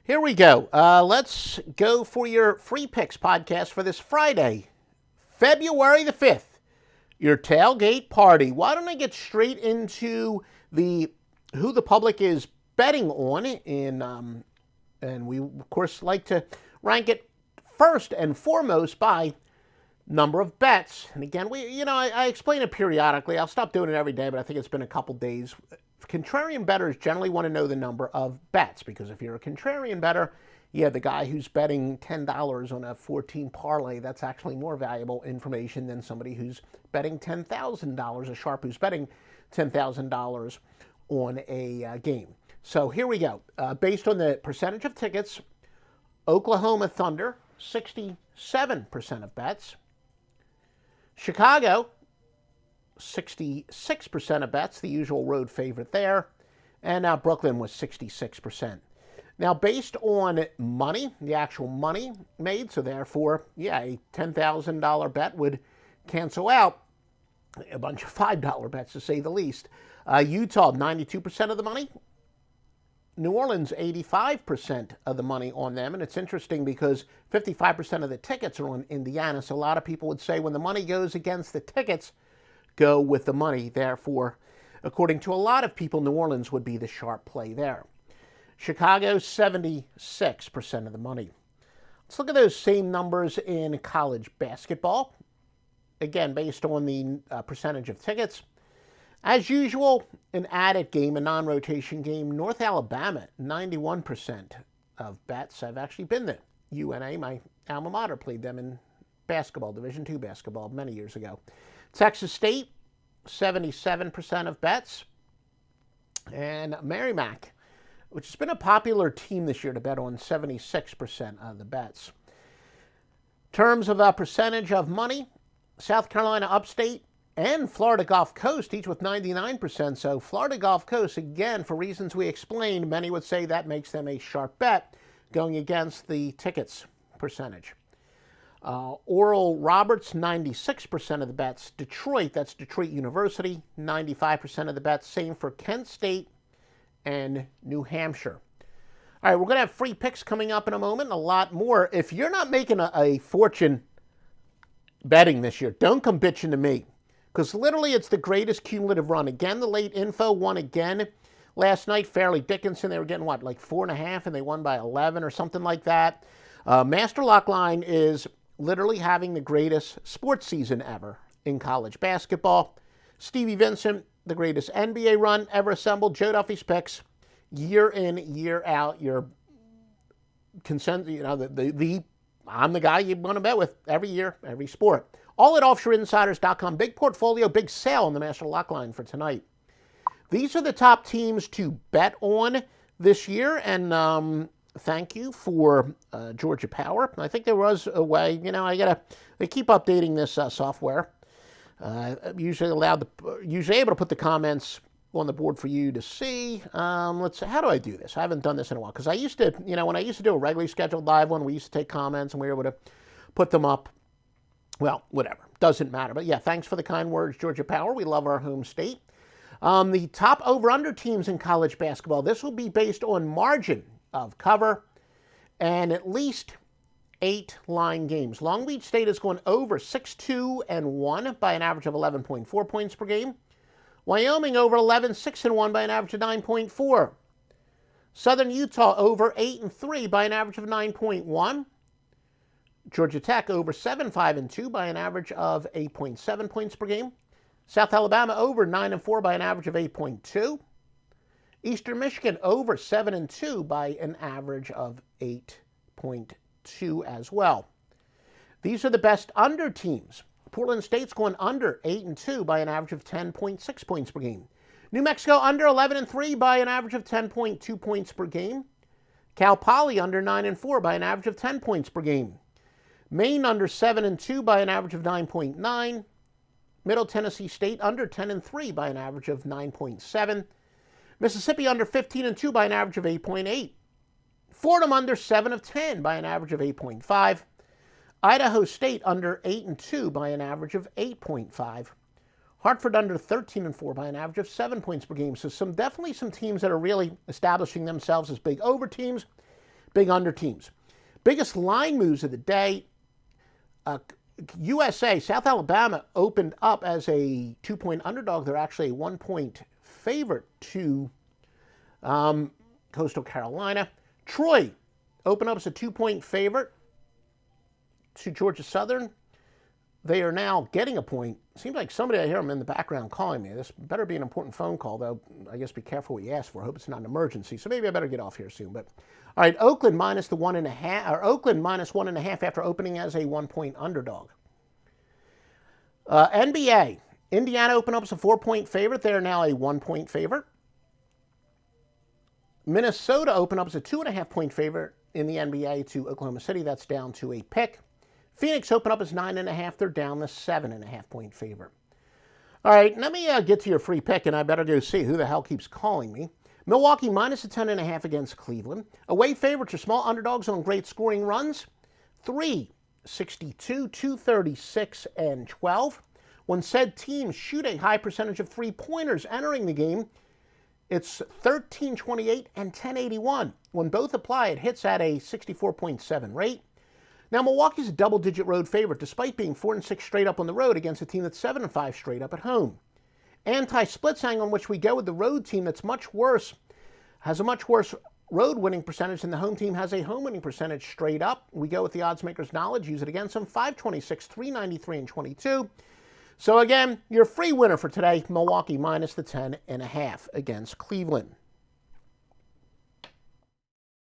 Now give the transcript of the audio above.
Here we go. Let's go for your free picks podcast for this Friday, February the 5th, your tailgate party. Why don't I get straight into who the public is betting on and we of course like to rank it first and foremost by number of bets. And again, I explain it periodically. I'll stop doing it every day, but I think it's been a couple days. Contrarian bettors generally want to know the number of bets because if you're a contrarian bettor, the guy who's betting $10 on a 14 parlay, that's actually more valuable information than somebody who's betting $10,000, a sharp who's betting $10,000 on a game. So here we go. Based on the percentage of tickets, Oklahoma Thunder, 67% of bets. Chicago, 66% of bets, the usual road favorite there. And now Brooklyn was 66%. Now, based on money, the actual money made, so therefore, a $10,000 bet would cancel out a bunch of $5 bets, to say the least. Utah, 92% of the money. New Orleans, 85% of the money on them. And it's interesting because 55% of the tickets are on Indiana. So a lot of people would say when the money goes against the tickets, go with the money. Therefore, according to a lot of people, New Orleans would be the sharp play there. Chicago, 76% of the money. Let's look at those same numbers in college basketball. Again, based on the percentage of tickets. As usual, an added game, a non-rotation game. North Alabama, 91% of bets. I've actually been there. UNA, my alma mater, played them in basketball, Division II basketball, many years ago. Texas State, 77% of bets. And Merrimack, which has been a popular team this year to bet on, 76% of the bets. In terms of a percentage of money, South Carolina Upstate and Florida Gulf Coast, each with 99%. So Florida Gulf Coast, again, for reasons we explained, many would say that makes them a sharp bet going against the tickets percentage. Oral Roberts, 96% of the bets. Detroit, that's Detroit University, 95% of the bets. Same for Kent State and New Hampshire. All right, we're going to have free picks coming up in a moment, and a lot more. If you're not making a fortune betting this year, don't come bitching to me. Because literally it's the greatest cumulative run. Again, the late info won again last night. Fairleigh Dickinson, they were getting, 4.5, and they won by 11 or something like that. Master Lock Line is literally having the greatest sports season ever in college basketball. Stevie Vincent, the greatest NBA run ever assembled. Joe Duffy's picks, year in, year out. Your consent, I'm the guy you want to bet with every year, every sport. All at offshoreinsiders.com. Big portfolio, big sale on the Master Lock Line for tonight. These are the top teams to bet on this year, and thank you for Georgia Power. I think there was a way, they keep updating this software. Usually able to put the comments on the board for you to see. Let's see, how do I do this? I haven't done this in a while, because I used to, when I used to do a regularly scheduled live one, we used to take comments and we were able to put them up. Well, whatever. Doesn't matter. But thanks for the kind words, Georgia Power. We love our home state. The top over-under teams in college basketball. This will be based on margin of cover and at least 8 line games. Long Beach State is going over 6-2-1 by an average of 11.4 points per game. Wyoming over 11-6-1 by an average of 9.4. Southern Utah over 8-3 by an average of 9.1. Georgia Tech over 7-5-2 by an average of 8.7 points per game. South Alabama over 9-4 by an average of 8.2. Eastern Michigan over 7-2 by an average of 8.2 as well. These are the best under teams. Portland State's going under 8-2 by an average of 10.6 points per game. New Mexico under 11-3 by an average of 10.2 points per game. Cal Poly under 9-4 by an average of 10 points per game. Maine under 7-2 by an average of 9.9. Middle Tennessee State under 10-3 by an average of 9.7. Mississippi under 15-2 by an average of 8.8. Fordham under 7-10 by an average of 8.5. Idaho State under 8-2 by an average of 8.5. Hartford under 13-4 by an average of 7 points per game. So definitely some teams that are really establishing themselves as big over teams. big under teams. Biggest line moves of the day. USA, South Alabama opened up as a 2-point underdog. They're actually a 1-point favorite to Coastal Carolina. Troy opened up as a 2-point favorite to Georgia Southern. They are now getting a point. Seems like somebody, I hear them in the background calling me. This better be an important phone call, though. I guess be careful what you ask for. I hope it's not an emergency. So maybe I better get off here soon. But all right, Oakland minus the 1.5, or Oakland minus 1.5 after opening as a 1-point underdog. NBA, Indiana opened up as a 4-point favorite. They are now a 1-point favorite. Minnesota opened up as a 2.5-point favorite in the NBA to Oklahoma City. That's down to a pick. Phoenix opened up as 9.5. They're down the 7.5-point favorite. All right, let me get to your free pick, and I better go see who the hell keeps calling me. Milwaukee minus a 10.5 against Cleveland. Away favorites are small underdogs on great scoring runs. 362, 236, and 12. When said teams shoot a high percentage of three-pointers entering the game, it's 1328 and 1081. When both apply, it hits at a 64.7 rate. Now, Milwaukee's a double-digit road favorite, despite being 4-6 straight up on the road against a team that's 7-5 straight up at home. Anti-splits hang on which we go with the road team that's much worse, has a much worse road winning percentage than the home team has a home winning percentage straight up. We go with the odds maker's knowledge, use it against them, 526, 393, and 22. So again, your free winner for today, Milwaukee minus the 10.5 against Cleveland.